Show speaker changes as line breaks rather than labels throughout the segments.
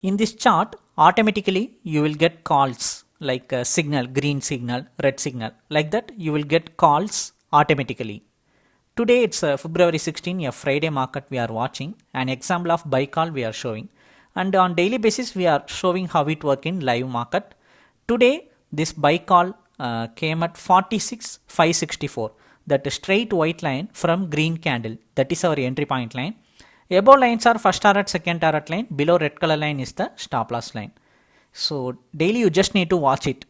In this chart, automatically you will get calls like signal, green signal, red signal. Like that, you will get calls automatically. Today it's February 16, a Friday market we are watching. An example of buy call we are showing. And on daily basis, we are showing how it work in live market. Today, this buy call came at 46,564. That straight white line from green candle. That is our entry point line. Above lines are first target, second target line. Below red color line is the stop loss line. So daily you just need to watch it.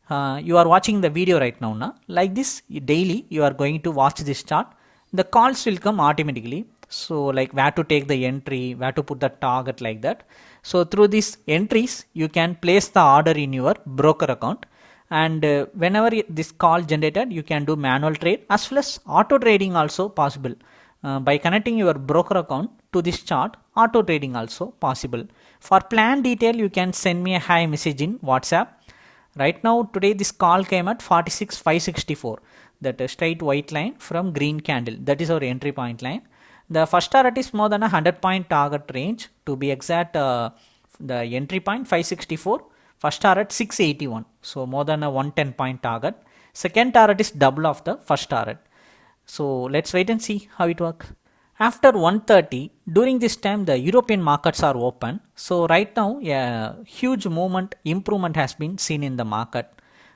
You are watching the video right now. Like this, daily you are going to watch this chart. The calls will come automatically. So like where to take the entry, where to put the target, like that. So through these entries, you can place the order in your broker account. And whenever this call generated, you can do manual trade as well as auto trading also possible. By connecting your broker account to this chart, auto trading also possible. For plan detail, you can send me a hi message in WhatsApp. Right now, today this call came at 46,564. That straight white line from green candle. That is our entry point line. The first target is more than a 100-point target range. To be exact, the entry point 564. First target 681. So more than a 110-point target. Second target is double of the first target. So let's wait and see how it works. After 1:30, during this time the European markets are open. So right now a huge movement, improvement has been seen in the market.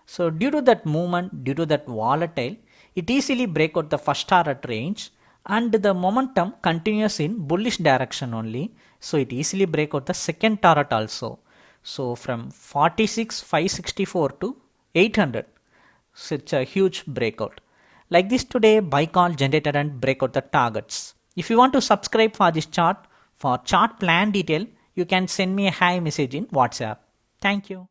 So due to that movement, due to that volatile, it easily break out the first target range and the momentum continues in bullish direction only. So it easily break out the second target also. So from 46,564 to 800, such a huge breakout. Like this today, buy call generated and break out the targets. If you want to subscribe for this chart, for chart plan detail, you can send me a hi message in WhatsApp. Thank you.